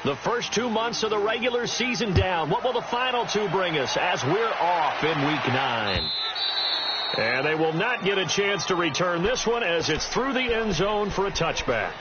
The first 2 months of the regular season down. What will the final 2 bring us as we're off in Week 9? And they will not get a chance to return this one as it's through the end zone for a touchback.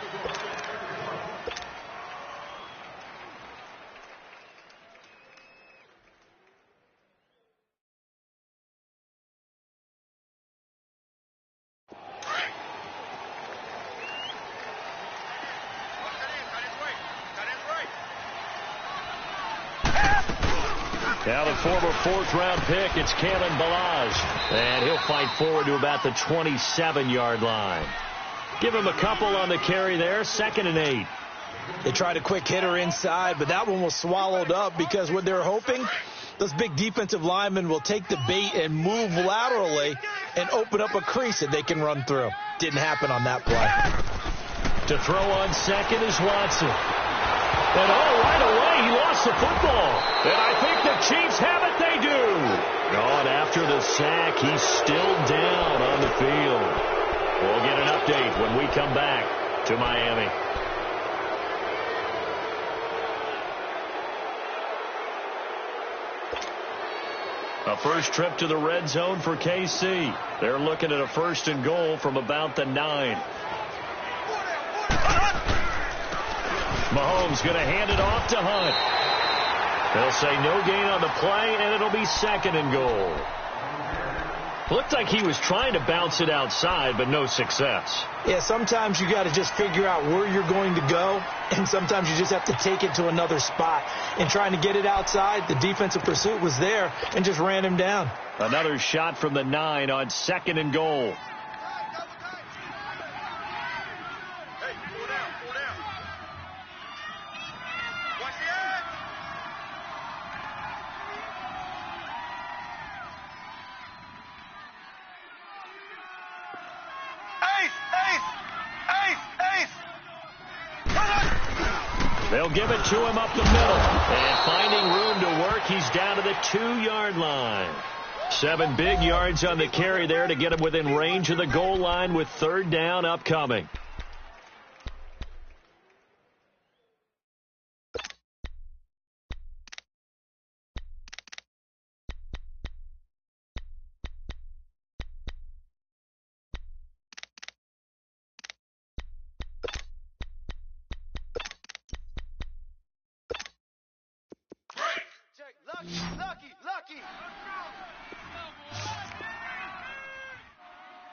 Now the former 4th-round pick, it's Kalen Balaj. And he'll fight forward to about the 27-yard line. Give him a couple on the carry there, 2nd and 8. They tried a quick hitter inside, but that one was swallowed up because what they're hoping, those big defensive linemen will take the bait and move laterally and open up a crease that they can run through. Didn't happen on that play. To throw on 2nd is Watson. And right away, he lost the football. And I think the Chiefs have it. They do. And after the sack, he's still down on the field. We'll get an update when we come back to Miami. A first trip to the red zone for KC. They're looking at a 1st and goal from about the 9. Mahomes going to hand it off to Hunt. They'll say no gain on the play, and it'll be 2nd and goal. Looked like he was trying to bounce it outside, but no success. Yeah, sometimes you got to just figure out where you're going to go, and sometimes you just have to take it to another spot. And trying to get it outside, the defensive pursuit was there and just ran him down. Another shot from the 9 on 2nd and goal. They'll give it to him up the middle. And finding room to work, he's down to the 2-yard line. 7 big yards on the carry there to get him within range of the goal line with 3rd down upcoming. Lucky.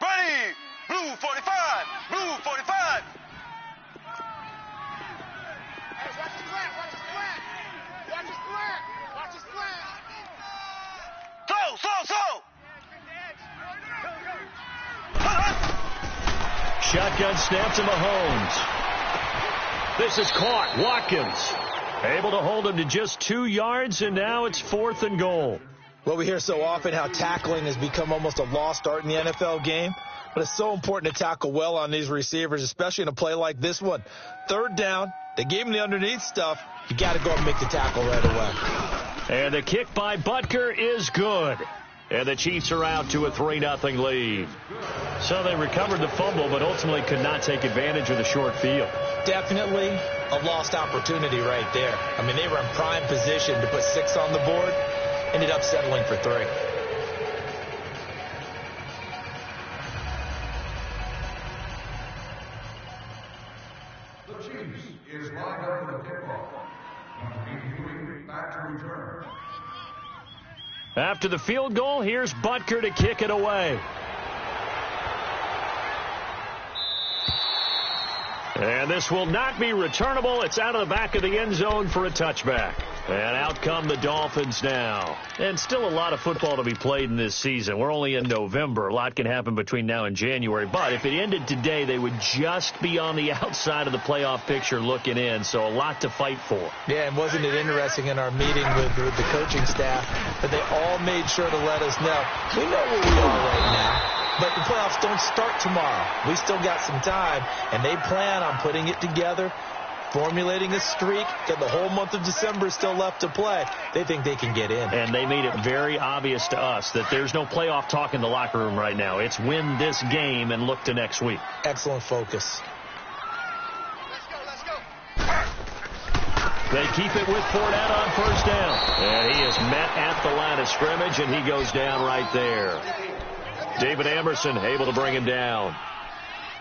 Ready. Blue 45. Blue 45. Hey, watch the slant. Watch the slant. Watch the slant. Watch the slant. Slow. Shotgun snap to Mahomes. This is caught. Watkins able to hold him to just 2 yards, and now it's 4th and goal. Well, we hear so often how tackling has become almost a lost art in the NFL game, but it's so important to tackle well on these receivers, especially in a play like this one. 3rd down, they gave him the underneath stuff. You got to go and make the tackle right away. And the kick by Butker is good. And the Chiefs are out to a 3-0 lead. So they recovered the fumble, but ultimately could not take advantage of the short field. Definitely a lost opportunity right there. I mean, they were in prime position to put 6 on the board. Ended up settling for 3. The Chiefs is lined up for the kickoff. Back to return. After the field goal, here's Butker to kick it away. And this will not be returnable. It's out of the back of the end zone for a touchback. And out come the Dolphins now. And still a lot of football to be played in this season. We're only in November. A lot can happen between now and January. But if it ended today, they would just be on the outside of the playoff picture looking in. So a lot to fight for. Yeah, and wasn't it interesting in our meeting with the coaching staff that they all made sure to let us know, we know where we are right now. But the playoffs don't start tomorrow. We still got some time, and they plan on putting it together, formulating a streak, and the whole month of December is still left to play. They think they can get in. And they made it very obvious to us that there's no playoff talk in the locker room right now. It's win this game and look to next week. Excellent focus. Let's go. They keep it with Fournette on first down. And he is met at the line of scrimmage, and he goes down right there. David Amerson able to bring him down.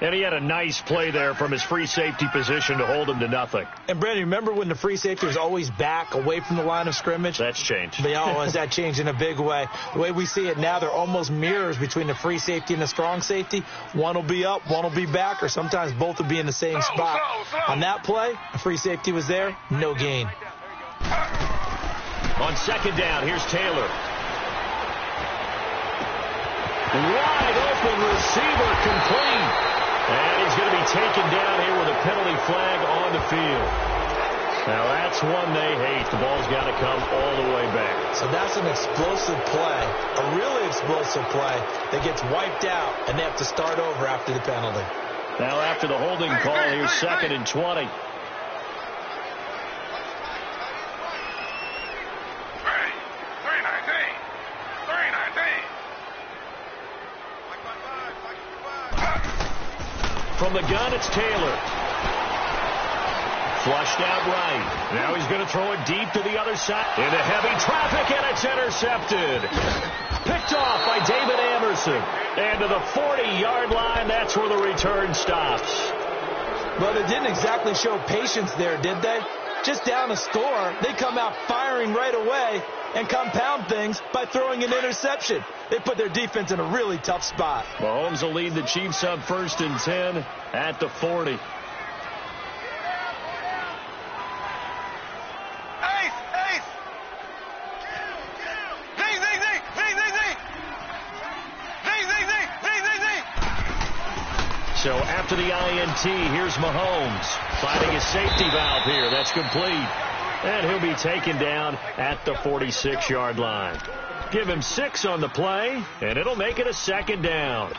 And he had a nice play there from his free safety position to hold him to nothing. And, Brandon, remember when the free safety was always back away from the line of scrimmage? That's changed. Has that changed in a big way? The way we see it now, they're almost mirrors between the free safety and the strong safety. One will be up, one will be back, or sometimes both will be in the same spot. On that play, the free safety was there, no gain. On second down, here's Taylor. Wide open receiver, complete. And he's going to be taken down here with a penalty flag on the field. Now, that's one they hate. The ball's got to come all the way back. So that's an explosive play, a really explosive play that gets wiped out, and they have to start over after the penalty. Now, after the holding call, here's 2nd and 20. From the gun, it's Taylor. Flushed out right. Now he's going to throw it deep to the other side. Into heavy traffic, and it's intercepted. Picked off by David Amerson. And to the 40-yard line, that's where the return stops. Well, they didn't exactly show patience there, did they? Just down a score, they come out firing right away and compound things by throwing an interception. They put their defense in a really tough spot. Mahomes will lead the Chiefs up 1st and 10 at the 40. So after the INT, here's Mahomes finding his safety valve here. That's complete. And he'll be taken down at the 46-yard line. Give him 6 on the play, and it'll make it a 2nd down.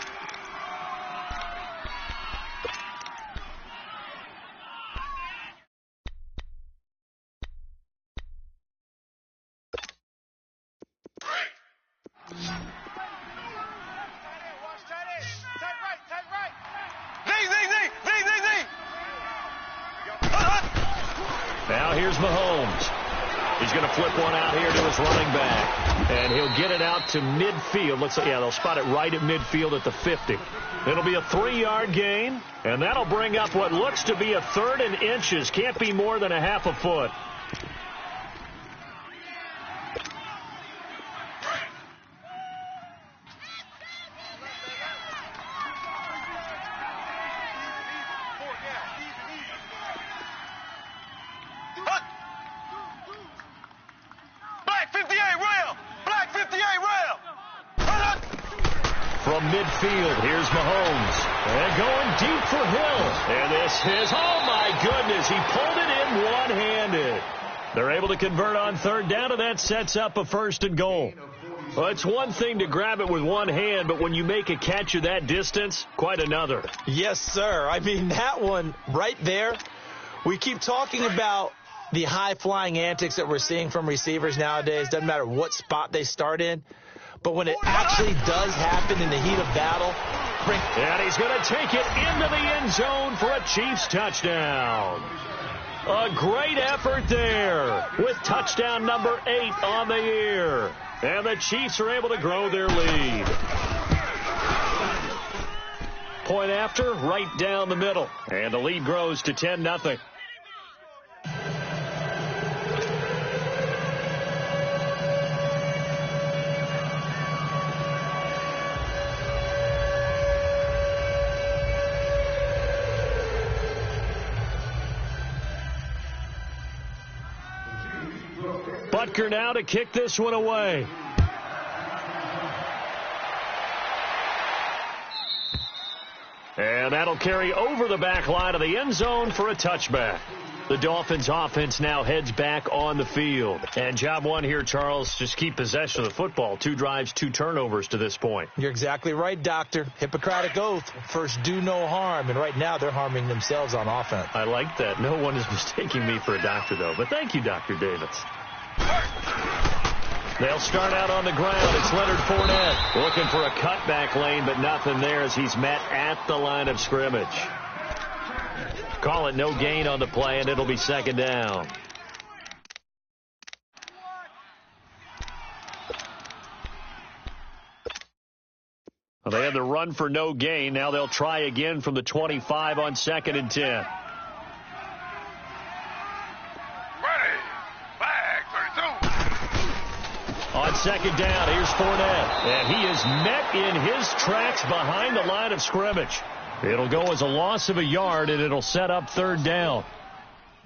Now here's Mahomes. He's going to flip one out here to his running back. And he'll get it out to midfield. Looks like, they'll spot it right at midfield at the 50. It'll be a 3-yard gain, and that'll bring up what looks to be a 3rd and inches. Can't be more than a half a foot. From midfield, here's Mahomes. And going deep for Hill. And this is, oh my goodness, he pulled it in one-handed. They're able to convert on 3rd down, and that sets up a 1st and goal. Well, it's one thing to grab it with one hand, but when you make a catch of that distance, quite another. Yes, sir. I mean, that one right there, we keep talking about the high-flying antics that we're seeing from receivers nowadays. Doesn't matter what spot they start in. But when it actually does happen in the heat of battle, and he's going to take it into the end zone for a Chiefs touchdown. A great effort there with touchdown number 8 on the year. And the Chiefs are able to grow their lead. Point after, right down the middle. And the lead grows to 10-0. Butker now to kick this one away. And that'll carry over the back line of the end zone for a touchback. The Dolphins offense now heads back on the field. And job one here, Charles, just keep possession of the football. 2 drives, 2 turnovers to this point. You're exactly right, Doctor. Hippocratic oath. First, do no harm. And right now, they're harming themselves on offense. I like that. No one is mistaking me for a doctor, though. But thank you, Dr. Davis. They'll start out on the ground. It's Leonard Fournette looking for a cutback lane, but nothing there as he's met at the line of scrimmage. Call it no gain on the play, and it'll be 2nd down. They had the run for no gain. Now they'll try again from the 25 on 2nd and 10. On 2nd down, here's Fournette. And he is met in his tracks behind the line of scrimmage. It'll go as a loss of a yard, and it'll set up 3rd down.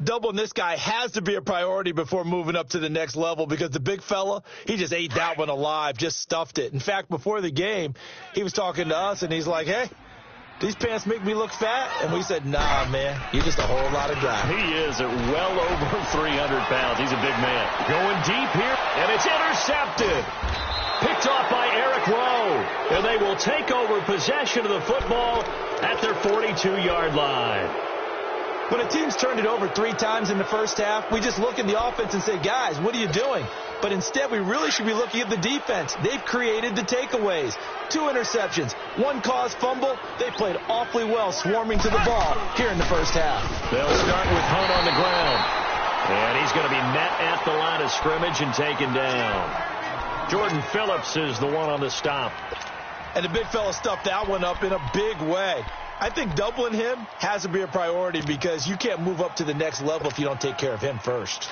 Doubling this guy has to be a priority before moving up to the next level because the big fella, he just ate that one alive, just stuffed it. In fact, before the game, he was talking to us, and he's like, hey, these pants make me look fat? And we said, nah, man, you're just a whole lot of guy. He is at well over 300 pounds. He's a big man. Going deep here, and it's intercepted. Picked off by Eric Rowe, and they will take over possession of the football at their 42-yard line. When a team's turned it over 3 times in the first half, we just look at the offense and say, guys, what are you doing? But instead, we really should be looking at the defense. They've created the takeaways. 2 interceptions, 1 caused fumble. They played awfully well swarming to the ball here in the first half. They'll start with Hunt on the ground. And he's going to be met at the line of scrimmage and taken down. Jordan Phillips is the one on the stop. And the big fella stuffed that one up in a big way. I think doubling him has to be a priority because you can't move up to the next level if you don't take care of him first.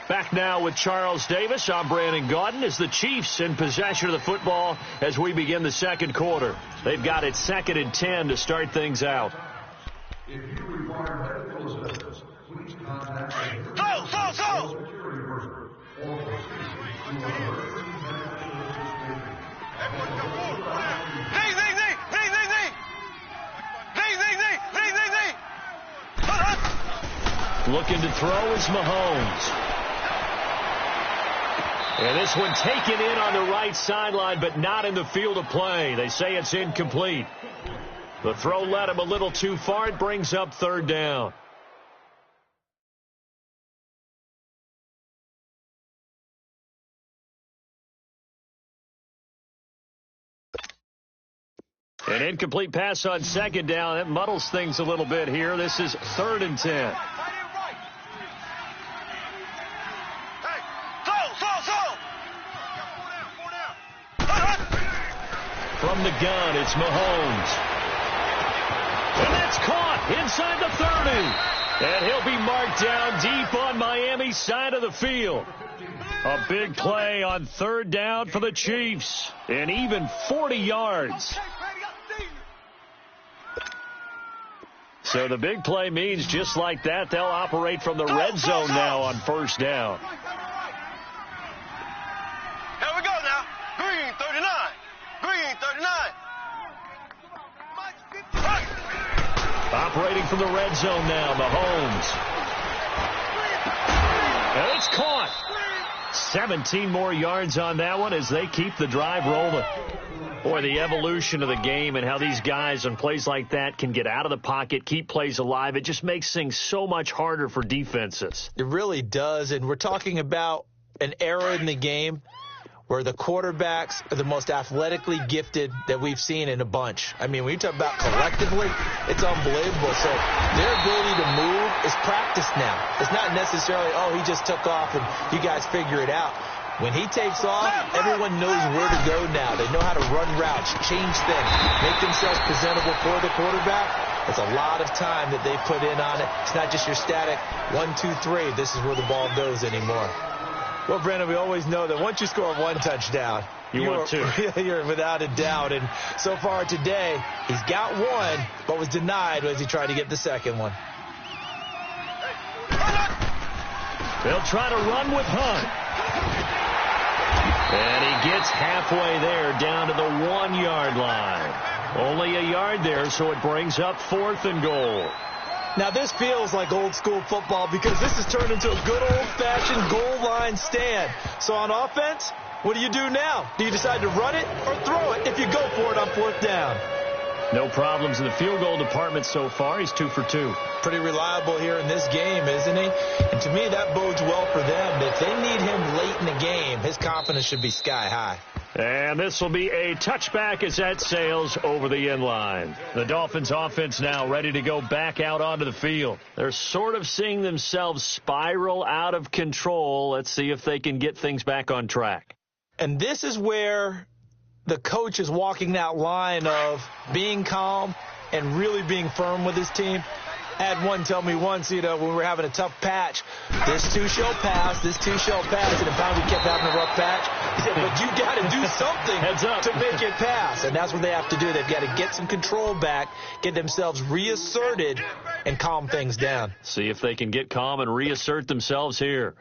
Back now with Charles Davis. I'm Brandon Gaudin as the Chiefs in possession of the football as we begin the second quarter. They've got it 2nd and 10 to start things out. If you require medical assistance, please contact a security person or Looking to throw is Mahomes. And this one taken in on the right sideline, but not in the field of play. They say it's incomplete. The throw led him a little too far. It brings up 3rd down. An incomplete pass on 2nd down. That muddles things a little bit here. This is 3rd and 10. From the gun, it's Mahomes. And that's caught inside the 30. And he'll be marked down deep on Miami's side of the field. A big play on 3rd down for the Chiefs. And even 40 yards. So the big play means just like that, they'll operate from the red zone now on 1st down. Here we go now. Green 39. Green 39. Operating from the red zone now, Mahomes. And it's caught. 17 more yards on that one as they keep the drive rolling. Boy, the evolution of the game and how these guys on plays like that can get out of the pocket, keep plays alive, it just makes things so much harder for defenses. It really does, and we're talking about an era in the game where the quarterbacks are the most athletically gifted that we've seen in a bunch. I mean, when you talk about collectively, it's unbelievable. So their ability to move is practiced now. It's not necessarily, oh, he just took off and you guys figure it out. When he takes off, everyone knows where to go now. They know how to run routes, change things, make themselves presentable for the quarterback. It's a lot of time that they put in on it. It's not just your static 1, 2, 3. This is where the ball goes anymore. Well, Brandon, we always know that once you score 1 touchdown, want 2. You're without a doubt. And so far today, he's got 1, but was denied as he tried to get the second one. They'll try to run with Hunt. And he gets halfway there down to the 1-yard line. Only a yard there, so it brings up 4th and goal. Now, this feels like old-school football because this has turned into a good old-fashioned goal line stand. So on offense, what do you do now? Do you decide to run it or throw it if you go for it on 4th down? No problems in the field goal department so far. He's 2 for 2. Pretty reliable here in this game, isn't he? And to me, that bodes well for them. If they need him late in the game, his confidence should be sky high. And this will be a touchback as that sails over the end line. The Dolphins offense now ready to go back out onto the field. They're sort of seeing themselves spiral out of control. Let's see if they can get things back on track. And this is where the coach is walking that line of being calm and really being firm with his team. I had one tell me once, when we were having a tough patch, this two shall pass, and then finally we kept having a rough patch. He said, but you got to do something Heads up to make it pass. And that's what they have to do. They've got to get some control back, get themselves reasserted, and calm things down. See if they can get calm and reassert themselves here.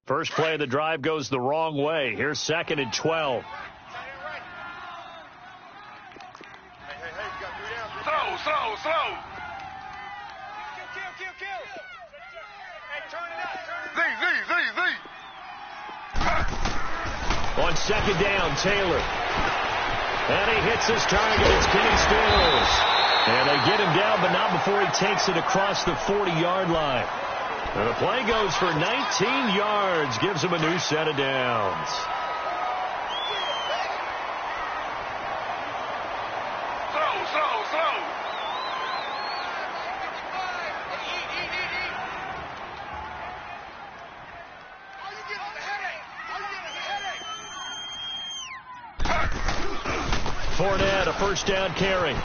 First play of the drive goes the wrong way. Here's 2nd and 12. Slow. Kill. Hey, turn it up. Z. On 2nd down, Taylor. And he hits his target. It's Kenny Stills. And they get him down, but not before he takes it across the 40-yard line. And the play goes for 19 yards. Gives him a new set of downs. Slow. Fournette, a first down carry.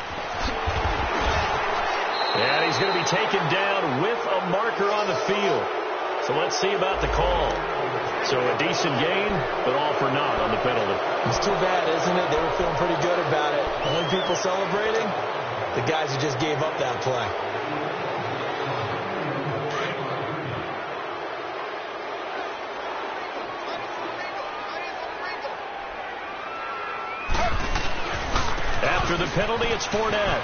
And he's going to be taken down with a marker on the field. So let's see about the call. So a decent gain, but all for naught on the penalty. It's too bad, isn't it? They were feeling pretty good about it. Only people celebrating, the guys who just gave up that play. After the penalty, it's Fournette.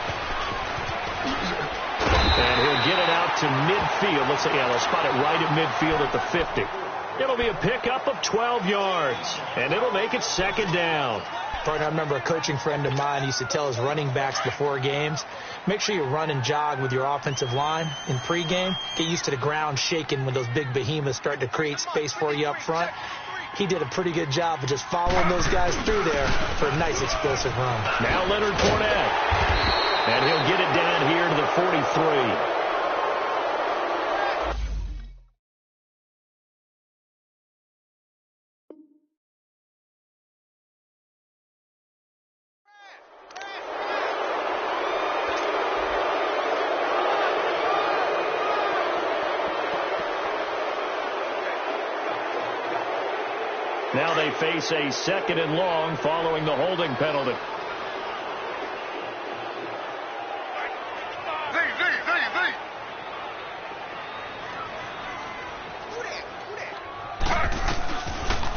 And he'll get it out to midfield. Let's say, they'll spot it right at midfield at the 50. It'll be a pickup of 12 yards, and it'll make it 2nd down. Partner, I remember a coaching friend of mine used to tell his running backs before games, make sure you run and jog with your offensive line in pregame. Get used to the ground shaking when those big behemoths start to create space for you up front. He did a pretty good job of just following those guys through there for a nice explosive run. Now Leonard Fournette. And he'll get it down here to the 43. Now they face a 2nd and long following the holding penalty.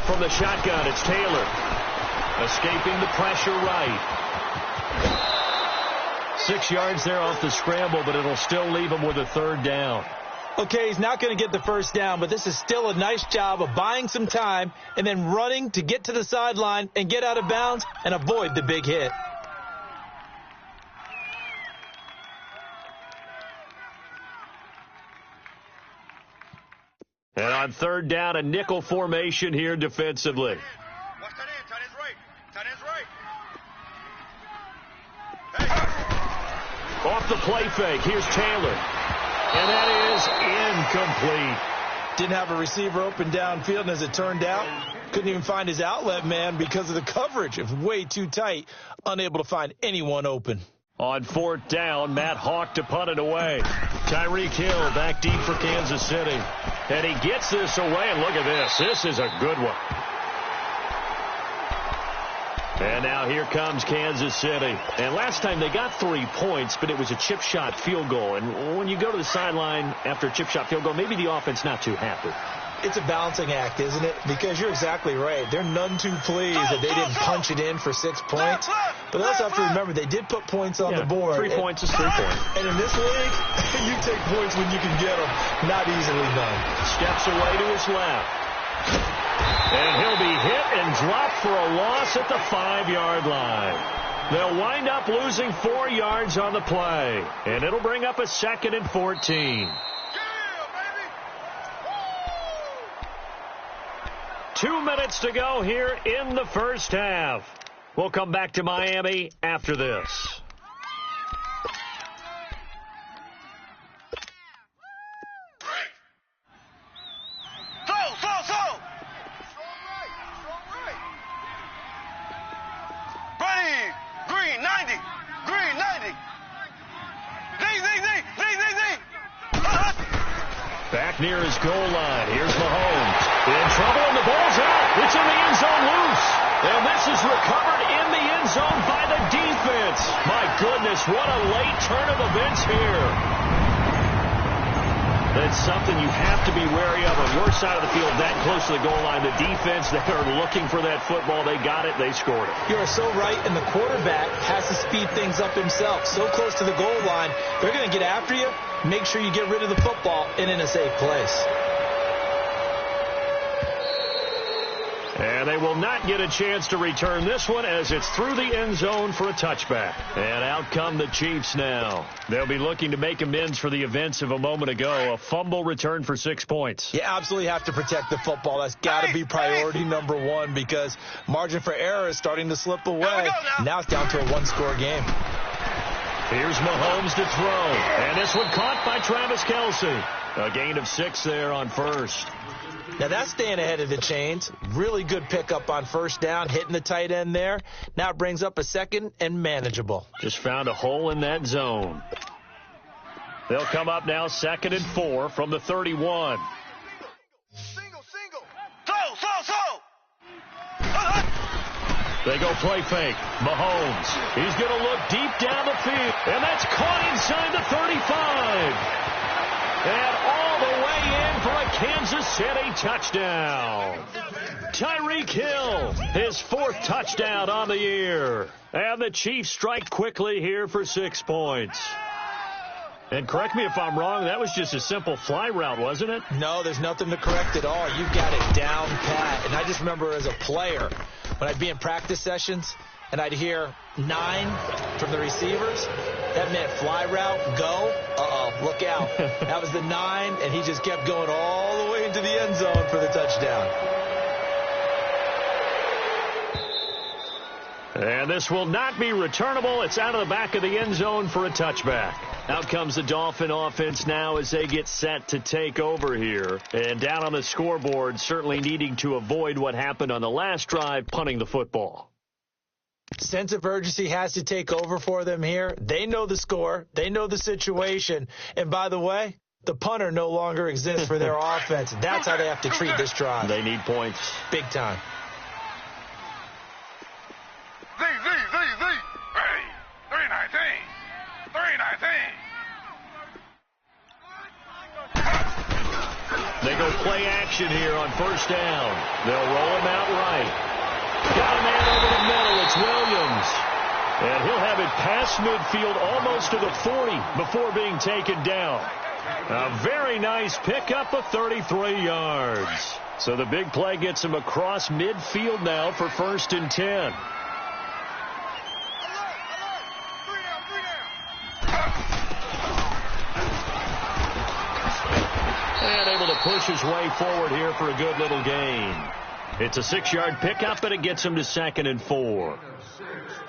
From the shotgun, it's Taylor. Escaping the pressure right. 6 yards there off the scramble, but it'll still leave him with a 3rd down. Okay, he's not going to get the first down, but this is still a nice job of buying some time and then running to get to the sideline and get out of bounds and avoid the big hit. And on 3rd down, a nickel formation here defensively. Watch tight end. Tight end's right. Hey. Off the play fake, here's Taylor. And that is incomplete. Didn't have a receiver open downfield, and as it turned out, couldn't even find his outlet man because of the coverage. It was way too tight, unable to find anyone open. On 4th down, Matt Hawk to punt it away. Tyreek Hill back deep for Kansas City. And he gets this away, and look at this. This is a good one. And now here comes Kansas City. And last time they got 3 points, but it was a chip shot field goal. And when you go to the sideline after a chip shot field goal, maybe the offense not too happy. It's a balancing act, isn't it? Because you're exactly right. They're none too pleased that they didn't punch it in for 6 points. But they also have to remember they did put points on the board. 3 points is 3 points. And in this league, you take points when you can get them. Not easily done. Steps away to his left. And he'll be hit and dropped for a loss at the 5-yard line. They'll wind up losing 4 yards on the play. And it'll bring up a 2nd and 14. 2 minutes to go here in the first half. We'll come back to Miami after this. Back near his goal line. Here's Mahomes. In trouble, and the ball's out. It's in the end zone loose. And this is recovered in the end zone by the defense. My goodness, what a late turn of events here. That's something you have to be wary of on your side of the field, that close to the goal line. The defense, they are looking for that football. They got it. They scored it. You are so right, and the quarterback has to speed things up himself. So close to the goal line, they're going to get after you. Make sure you get rid of the football and in a safe place. And they will not get a chance to return this one as it's through the end zone for a touchback. And out come the Chiefs now. They'll be looking to make amends for the events of a moment ago. A fumble return for 6 points. You absolutely have to protect the football. That's got to be priority number one because margin for error is starting to slip away. Now it's down to a one-score game. Here's Mahomes to throw. And this one caught by Travis Kelce. A gain of 6 there on first. Now that's staying ahead of the chains. Really good pickup on first down, hitting the tight end there. Now it brings up a second and manageable. Just found a hole in that zone. They'll come up now 2nd and 4 from the 31. Single. They go play fake. Mahomes. He's going to look deep down the field. And that's caught inside the 35. And all the way in for a Kansas City touchdown. Tyreek Hill, his 4th touchdown on the year. And the Chiefs strike quickly here for 6 points. And correct me if I'm wrong, that was just a simple fly route, wasn't it? No, there's nothing to correct at all. You've got it down pat. And I just remember as a player, when I'd be in practice sessions, and I'd hear 9 from the receivers, that meant fly route, go, look out. That was the 9, and he just kept going all the way into the end zone for the touchdown. And this will not be returnable. It's out of the back of the end zone for a touchback. Out comes the Dolphin offense now as they get set to take over here. And down on the scoreboard, certainly needing to avoid what happened on the last drive, punting the football. Sense of urgency has to take over for them here. They know the score. They know the situation. And by the way, the punter no longer exists for their offense. That's how they have to treat this drive. They need points. Big time. Z. Ready. 319. They go play action here on first down. They'll roll him out right. Got a man over the middle. It's Williams. And he'll have it past midfield almost to the 40 before being taken down. A very nice pickup of 33 yards. So the big play gets him across midfield now for 1st and 10. And able to push his way forward here for a good little gain. It's a 6-yard pickup, and it gets him to 2nd and 4.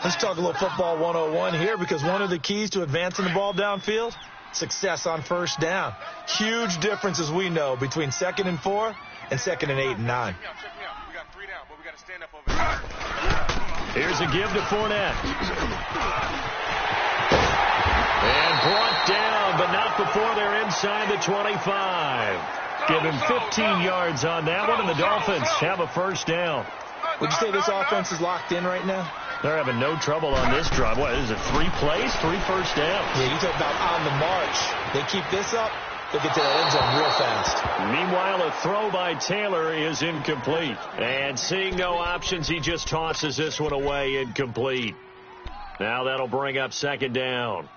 Let's talk a little football 101 here because one of the keys to advancing the ball downfield, success on first down. Huge difference, as we know, between 2nd and 4 and 2nd and 8 and 9. Check me out. We got 3 down, but we got to stand up over here. Here's a give to Fournette. And brought down, but not before they're inside the 25. Give him 15 yards on that one, and the Dolphins have a first down. Would you say this offense is locked in right now? They're having no trouble on this drive. What is it, 3 plays, 3 first downs? Yeah, you talk about on the march. They keep this up, they'll get to the end zone real fast. Meanwhile, a throw by Taylor is incomplete. And seeing no options, he just tosses this one away, incomplete. Now that'll bring up 2nd down.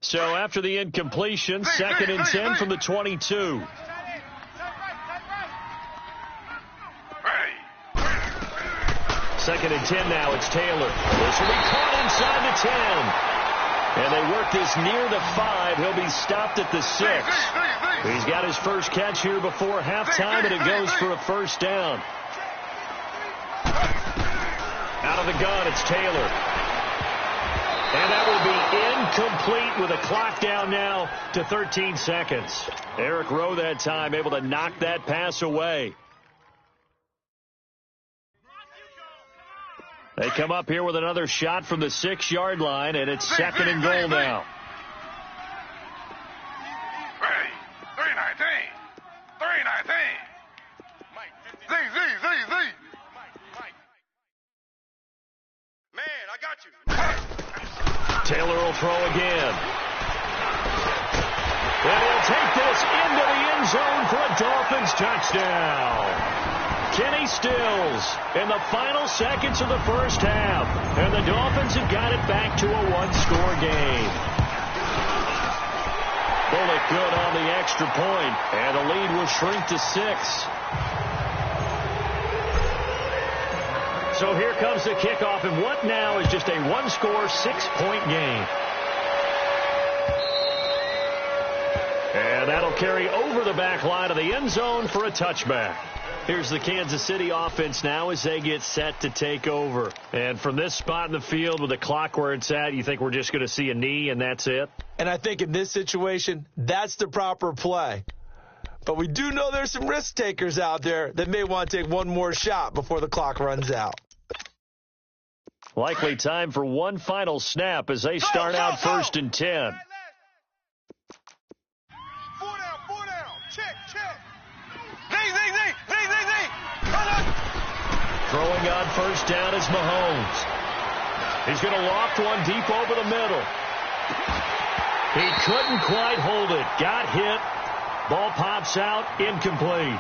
So after the incompletion, 2nd and 10 from the 22. Second and 10 now. It's Taylor. This will be caught inside the 10. And they work this near the 5. He'll be stopped at the 6. He's got his first catch here before halftime, and it goes for a first down. Out of the gun, it's Taylor. And that will be incomplete with a clock down now to 13 seconds. Eric Rowe that time able to knock that pass away. They come up here with another shot from the 6-yard line, and it's second and goal now. 319. Z. Man, I got you. Taylor will throw again. And he'll take this into the end zone for a Dolphins touchdown. Kenny Stills in the final seconds of the first half. And the Dolphins have got it back to a one-score game. Bullock good on the extra point, and the lead will shrink to 6. So here comes the kickoff, and what now is just a one-score, 6-point game. And that'll carry over the back line of the end zone for a touchback. Here's the Kansas City offense now as they get set to take over. And from this spot in the field with the clock where it's at, you think we're just going to see a knee and that's it? And I think in this situation, that's the proper play. But we do know there's some risk takers out there that may want to take one more shot before the clock runs out. Likely time for one final snap as they start out first and 10. 4 down. Check. Z. Throwing on first down is Mahomes. He's going to loft one deep over the middle. He couldn't quite hold it. Got hit. Ball pops out. Incomplete.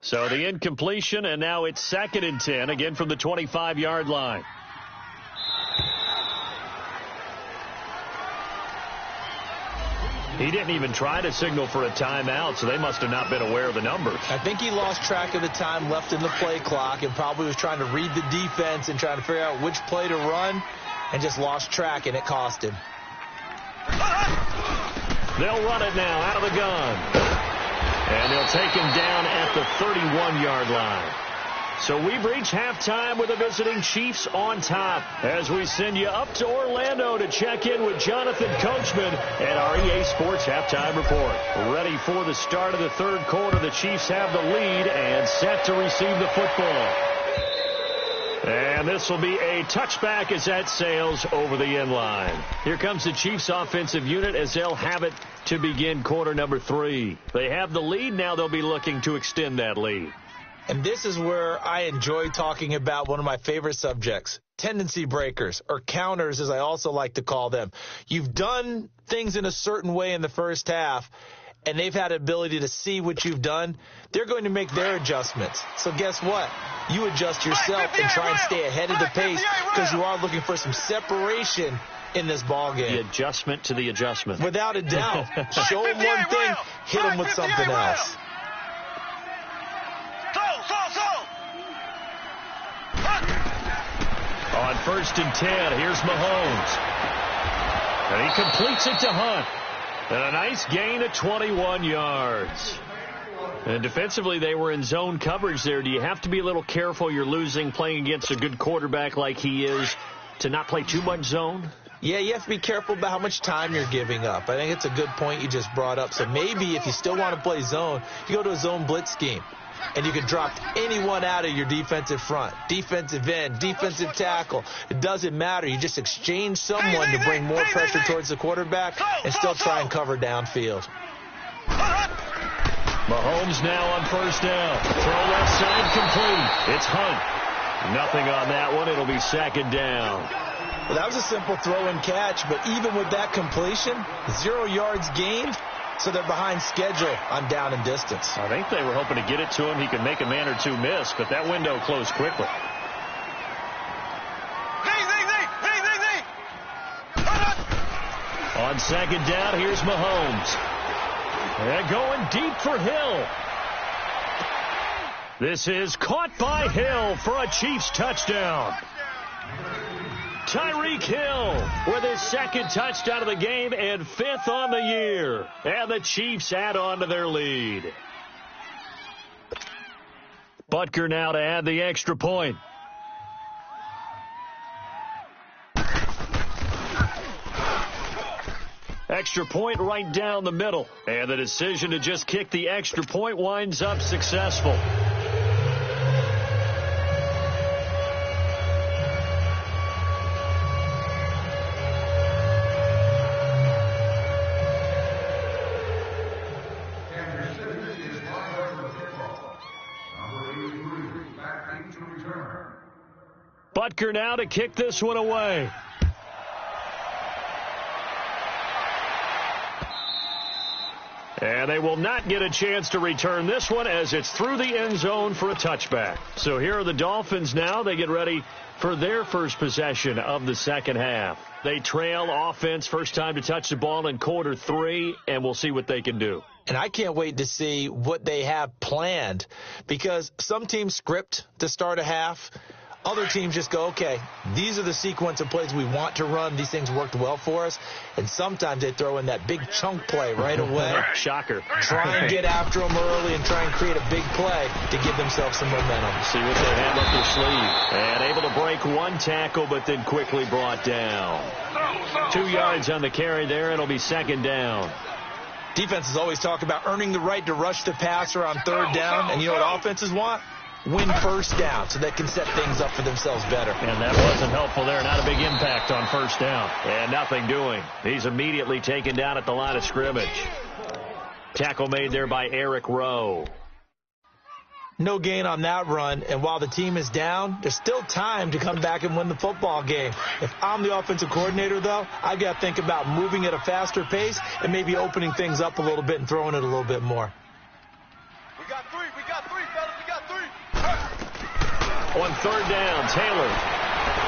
So the incompletion, and now it's second and 10, again from the 25-yard line. He didn't even try to signal for a timeout, so they must have not been aware of the numbers. I think he lost track of the time left in the play clock and probably was trying to read the defense and trying to figure out which play to run and just lost track, and it cost him. They'll run it now out of the gun. And they'll take him down at the 31-yard line. So we've reached halftime with the visiting Chiefs on top as we send you up to Orlando to check in with Jonathan Coachman at our EA Sports Halftime Report. Ready for the start of the third quarter. The Chiefs have the lead and set to receive the football. And this will be a touchback as that sails over the end line. Here comes the Chiefs offensive unit as they'll have it to begin quarter number 3. They have the lead. Now they'll be looking to extend that lead. And this is where I enjoy talking about one of my favorite subjects, tendency breakers, or counters as I also like to call them. You've done things in a certain way in the first half, and they've had the ability to see what you've done. They're going to make their adjustments. So guess what? You adjust yourself and try and stay ahead of the pace because you are looking for some separation in this ball game. The adjustment to the adjustment. Without a doubt. Show them one thing, hit them with something else. On first and 10, here's Mahomes. And he completes it to Hunt. And a nice gain of 21 yards. And defensively, they were in zone coverage there. Do you have to be a little careful? You're losing, playing against a good quarterback like he is, to not play too much zone? Yeah, you have to be careful about how much time you're giving up. I think it's a good point you just brought up. So maybe if you still want to play zone, you go to a zone blitz scheme. And you can drop anyone out of your defensive front, defensive end, defensive tackle. It doesn't matter. You just exchange someone to bring more pressure towards the quarterback and still try and cover downfield. Mahomes now on first down. Throw left side complete. It's Hunt. Nothing on that one. It'll be second down. Well, that was a simple throw and catch, but even with that completion, 0 yards gained, so they're behind schedule on down and distance. I think they were hoping to get it to him. He could make a man or two miss, but that window closed quickly. On second down, here's Mahomes. They're going deep for Hill. This is caught by Hill for a Chiefs touchdown. Tyreek Hill with his second touchdown of the game and 5th on the year. And the Chiefs add on to their lead. Butker now to add the extra point. Extra point right down the middle. And the decision to just kick the extra point winds up successful. Butker now to kick this one away. And they will not get a chance to return this one as it's through the end zone for a touchback. So here are the Dolphins now. They get ready for their first possession of the second half. They trail offense, first time to touch the ball in quarter 3, and we'll see what they can do. And I can't wait to see what they have planned, because some teams script to start a half. Other teams just go, okay, these are the sequence of plays we want to run. These things worked well for us. And sometimes they throw in that big chunk play right away. Shocker. Try and get after them early and try and create a big play to give themselves some momentum. See what they have up their sleeve. And able to break one tackle, but then quickly brought down. 2 yards on the carry there. It'll be second down. Defenses always talk about earning the right to rush the passer on third down. And you know what offenses want? Win first down so they can set things up for themselves better. And that wasn't helpful there. Not a big impact on first down. And nothing doing. He's immediately taken down at the line of scrimmage. Tackle made there by Eric Rowe. No gain on that run, and while the team is down, there's still time to come back and win the football game. If I'm the offensive coordinator, though, I've got to think about moving at a faster pace and maybe opening things up a little bit and throwing it a little bit more. We got three, fellas, we got 3. On third down, Taylor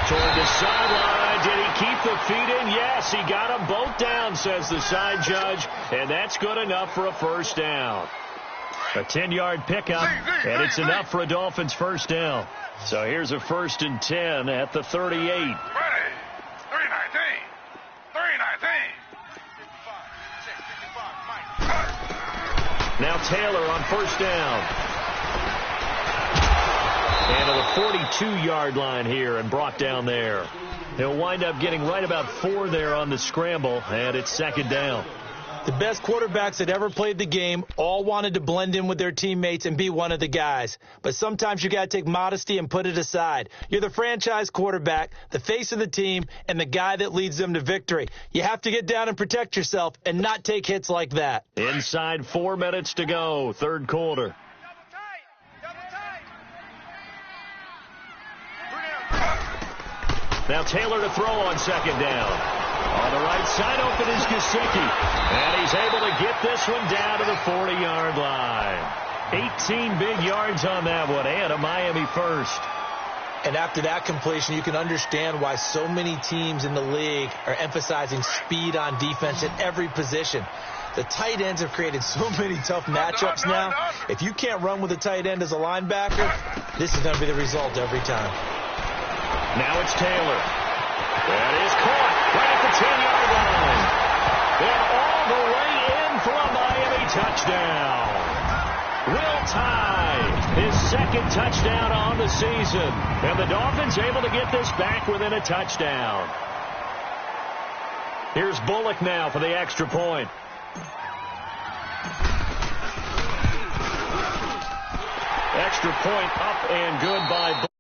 toward the sideline. Did he keep the feet in? Yes, he got them both down, says the side judge, and that's good enough for a first down. A 10-yard pickup, and it's enough for a Dolphins first down. So here's a 1st and 10 at the 38. Ready. 319. Now Taylor on first down. And to the 42-yard line here and brought down there. He'll wind up getting right about 4 there on the scramble, and it's second down. The best quarterbacks that ever played the game all wanted to blend in with their teammates and be one of the guys. But sometimes you got to take modesty and put it aside. You're the franchise quarterback, the face of the team, and the guy that leads them to victory. You have to get down and protect yourself and not take hits like that. Inside 4 minutes to go, third quarter. Now Taylor to throw on second down. On the right side, open is Gesicki. And he's able to get this one down to the 40-yard line. 18 big yards on that one, and a Miami first. And after that completion, you can understand why so many teams in the league are emphasizing speed on defense at every position. The tight ends have created so many tough matchups now. If you can't run with a tight end as a linebacker, this is going to be the result every time. Now it's Taylor. That is caught right at the 10-yard line. And all the way in for a Miami touchdown. Will Tye, his second touchdown on the season. And the Dolphins able to get this back within a touchdown. Here's Bullock now for the extra point. Extra point up and good by Bullock.